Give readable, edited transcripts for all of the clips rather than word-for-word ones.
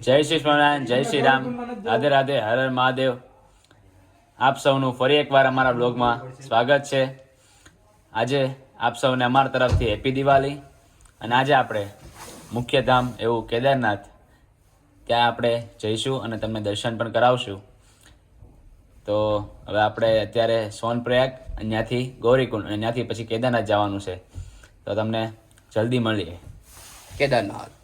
જય શ્રી સ્વામિનારાયણ, જય શ્રી રામ, રાધે રાધે, હર હર મહાદેવ. આપ સૌનું ફરી એકવાર અમારા બ્લોગમાં સ્વાગત છે. આજે આપ સૌને અમારા તરફથી હેપી દિવાળી. અને આજે આપણે મુખ્ય ધામ એવું કેદારનાથ ત્યાં આપણે જઈશું અને તમને દર્શન પણ કરાવશું. તો હવે આપણે અત્યારે સોનપ્રયાગ અને ત્યાંથી ગૌરીકુંડ અને ત્યાંથી પછી કેદારનાથ જવાનું છે. તો તમને જલ્દી મળીએ કેદારનાથ.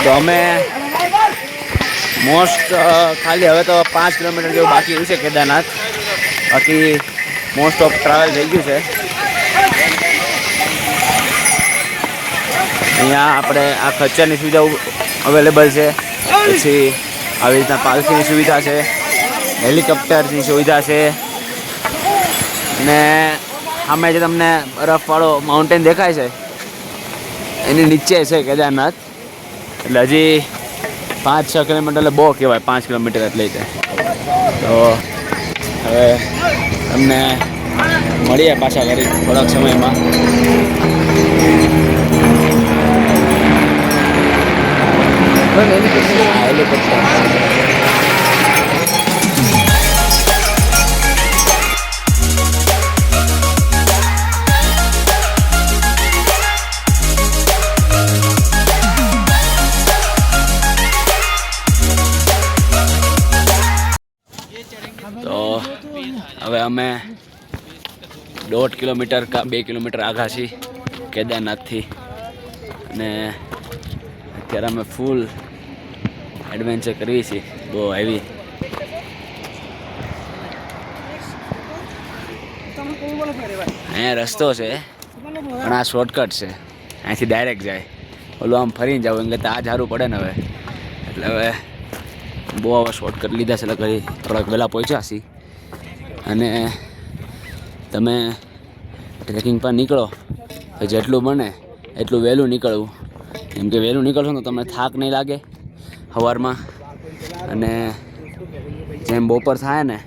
તો અમે મોસ્ટ ખાલી હવે તો 5 કિલોમીટર જેવું બાકી રહ્યું છે કેદારનાથ. બાકી મોસ્ટ ઓફ ટ્રાવેલ થઈ ગયું છે. અહીંયા આપણે આ ખચ્ચરની સુવિધા અવેલેબલ છે. પછી આવી રીતના પાલખીની સુવિધા છે, હેલિકોપ્ટરની સુવિધા છે. અને સામે જે તમને બરફવાળો માઉન્ટેન દેખાય છે એની નીચે છે કેદારનાથ. એટલે હજી 5-6 કિલોમીટર એટલે બહુ કહેવાય. 5 કિલોમીટર એટલે તો હવે તમને મળીએ પાછા કરી થોડાક સમયમાં. તો હવે અમે 1.5 કિલોમીટર કા 2 કિલોમીટર આગળ છીએ કેદારનાથથી. અને અત્યારે અમે ફૂલ એડવેન્ચર કરીએ છીએ, બહુ હેવી. અહીંયા રસ્તો છે પણ આ શોર્ટકટ છે, અહીંથી ડાયરેક્ટ જાય. ઓલું આમ ફરીને જાવ એટલે તો આ સારું પડે ને હવે. એટલે હવે બહુ હવે શોર્ટકટ લીધા છે એટલે ઘરે થોડાક વહેલા પહોંચ્યા છીએ. અને તમે ટ્રેકિંગ પર નીકળો તો જેટલું બને એટલું વહેલું નીકળવું. કેમ કે વહેલું નીકળશો તો તમને થાક નહીં લાગે સવારમાં. અને જેમ બપોર થાય ને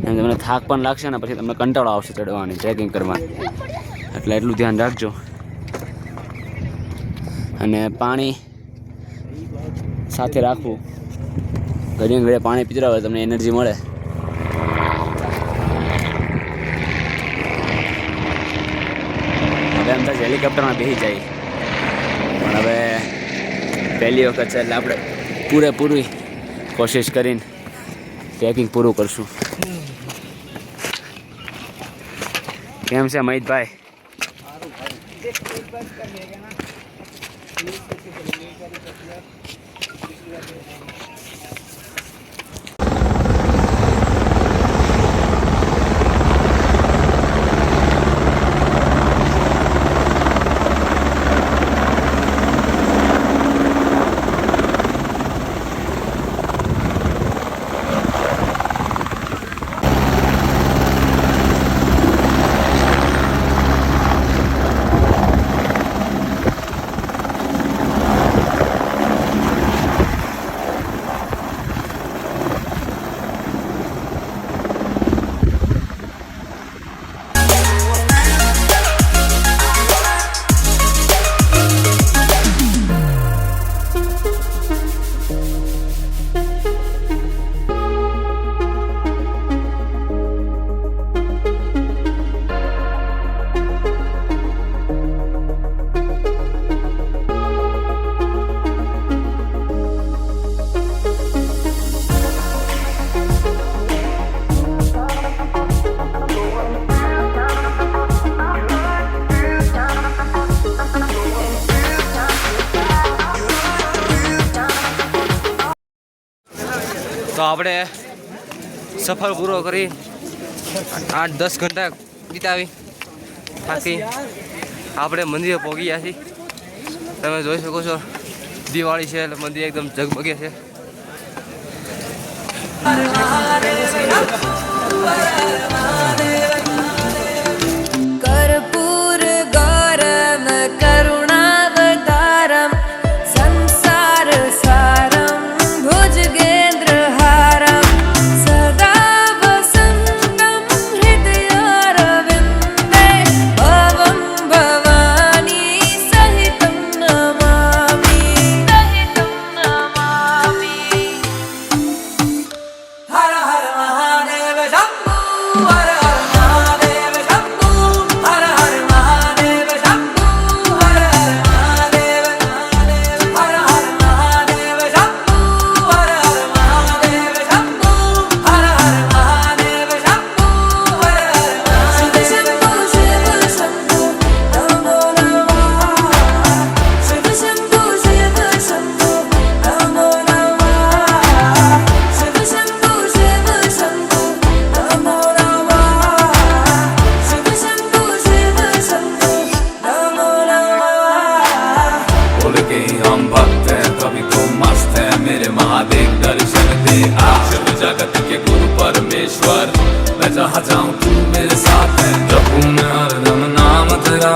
એમ તમને થાક પણ લાગશે ને પછી તમને કંટાળો આવશે ચડવાની, ટ્રેકિંગ કરવાની. એટલે એટલું ધ્યાન રાખજો. અને પાણી સાથે રાખવું. ઘડીએ ઘડીએ પાણી પીતા હોય તમને એનર્જી મળે. હવે એમ થાય હેલિકોપ્ટરમાં બેસી જાય, પણ હવે પહેલી વખત છે એટલે આપણે પૂરેપૂરી કોશિશ કરીને ટ્રેકિંગ પૂરું કરશું. કેમ છે મહિતભાઈ? તો આપણે સફર પૂરો કરી 8-10 ઘંટા વિતાવી થાકી આપણે મંદિરે પહોંચી ગયા છીએ. તમે જોઈ શકો છો દિવાળી છે એટલે મંદિર એકદમ ઝગમગે છે. कर्पूर गौरम करुणावतारम संसार सारम भुजगेन्द्रहारम सदा वसन्तं हृदयारविन्दे भवं भवानी सहितं नमामि हर हर महादेव शंभो हर हर महादेव शंभो हर हर महादेव शंभो हर हर महादेव हर हर महादेव शंभो हर हर महादेव शंभो हर हर महादेव शंभो हर हर महादेव शिव शंभो नमो नमः शिव शंभो नमो नमः शिव शंभो नमो नमः शिव शंभो नमो नमः बोल के हम भक्त हैं कभी को मस्त है मेरे महादेव दर्शन दे आ शिव जगत के गुरु परमेश्वर मैं जहाँ जाऊँ तू मेरे साथ है जपूं मैं हरदम नाम तेरा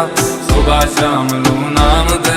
सुबह शाम लूं नाम तेरा